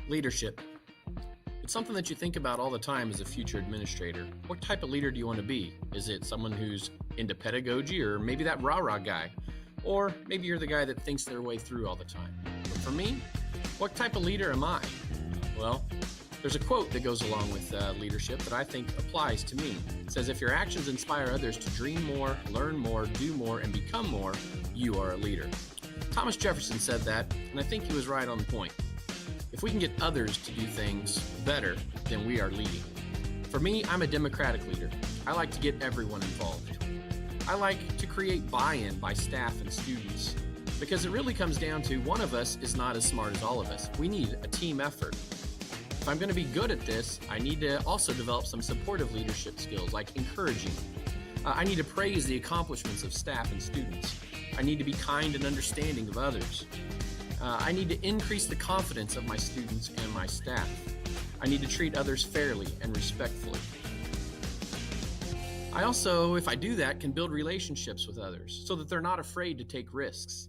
Leadership. It's something that you think about all the time as a future administrator. What type of leader do you want to be? Is it someone who's into pedagogy, or maybe that rah-rah guy? Or maybe you're the guy that thinks their way through all the time. But for me, what type of leader am I? Well, there's a quote that goes along with leadership that I think applies to me. It says, if your actions inspire others to dream more, learn more, do more, and become more, you are a leader. Thomas Jefferson said that, and I think he was right on the point. If we can get others to do things better, then we are leading. For me, I'm a democratic leader. I like to get everyone involved. I like to create buy-in by staff and students, because it really comes down to one of us is not as smart as all of us. We need a team effort. If I'm going to be good at this, I need to also develop some supportive leadership skills like encouraging. I need to praise the accomplishments of staff and students. I need to be kind and understanding of others. I need to increase the confidence of my students and my staff. I need to treat others fairly and respectfully. I also, if I do that, can build relationships with others so that they're not afraid to take risks.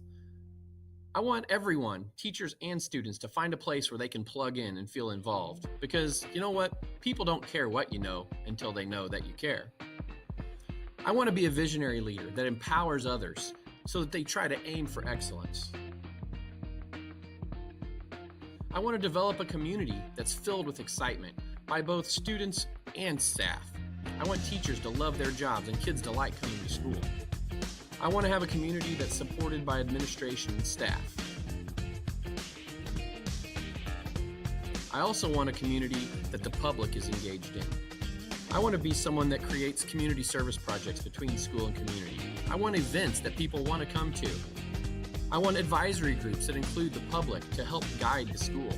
I want everyone, teachers and students, to find a place where they can plug in and feel involved. Because you know what? People don't care what you know until they know that you care. I want to be a visionary leader that empowers others so that they try to aim for excellence. I want to develop a community that's filled with excitement by both students and staff. I want teachers to love their jobs and kids to like coming to school. I want to have a community that's supported by administration and staff. I also want a community that the public is engaged in. I want to be someone that creates community service projects between school and community. I want events that people want to come to. I want advisory groups that include the public to help guide the school.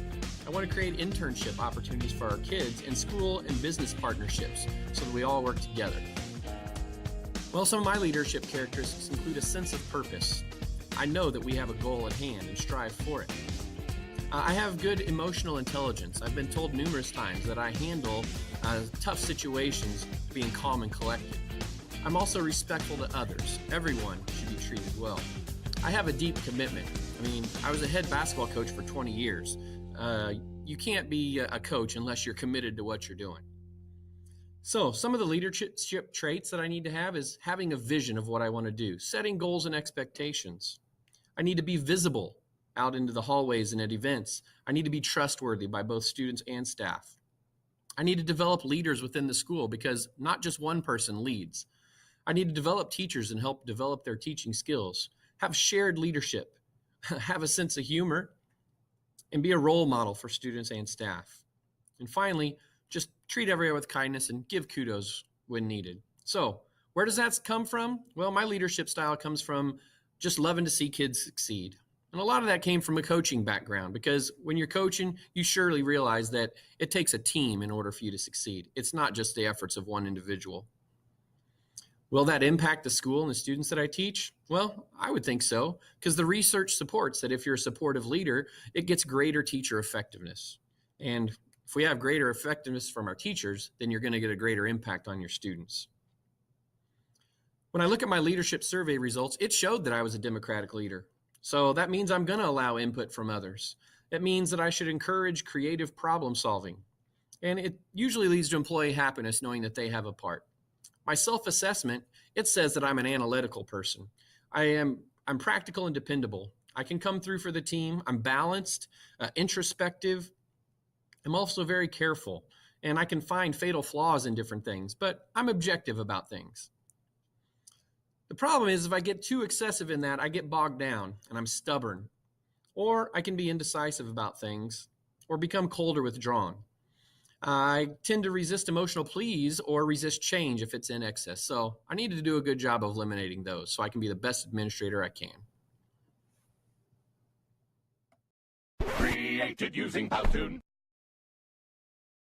I want to create internship opportunities for our kids and school and business partnerships so that we all work together. Well, some of my leadership characteristics include a sense of purpose. I know that we have a goal at hand and strive for it. I have good emotional intelligence. I've been told numerous times that I handle tough situations being calm and collected. I'm also respectful to others. Everyone should be treated well. I have a deep commitment. I was a head basketball coach for 20 years. You can't be a coach unless you're committed to what you're doing. So some of the leadership traits that I need to have is having a vision of what I want to do, setting goals and expectations. I need to be visible out into the hallways and at events. I need to be trustworthy by both students and staff. I need to develop leaders within the school because not just one person leads. I need to develop teachers and help develop their teaching skills, have shared leadership, have a sense of humor, and be a role model for students and staff. And finally, just treat everyone with kindness and give kudos when needed. So where does that come from? Well, my leadership style comes from just loving to see kids succeed. And a lot of that came from a coaching background, because when you're coaching, you surely realize that it takes a team in order for you to succeed. It's not just the efforts of one individual. Will that impact the school and the students that I teach? Well, I would think so, because the research supports that if you're a supportive leader, it gets greater teacher effectiveness. And if we have greater effectiveness from our teachers, then you're going to get a greater impact on your students. When I look at my leadership survey results, it showed that I was a democratic leader. So that means I'm going to allow input from others. It means that I should encourage creative problem solving. And it usually leads to employee happiness knowing that they have a part. My self-assessment, it says that I'm an analytical person. I'm practical and dependable. I can come through for the team. I'm balanced, introspective. I'm also very careful, and I can find fatal flaws in different things, but I'm objective about things. The problem is if I get too excessive in that, I get bogged down and I'm stubborn, or I can be indecisive about things or become cold or withdrawn. I tend to resist emotional pleas or resist change if it's in excess. So I need to do a good job of eliminating those so I can be the best administrator I can. Created using Powtoon.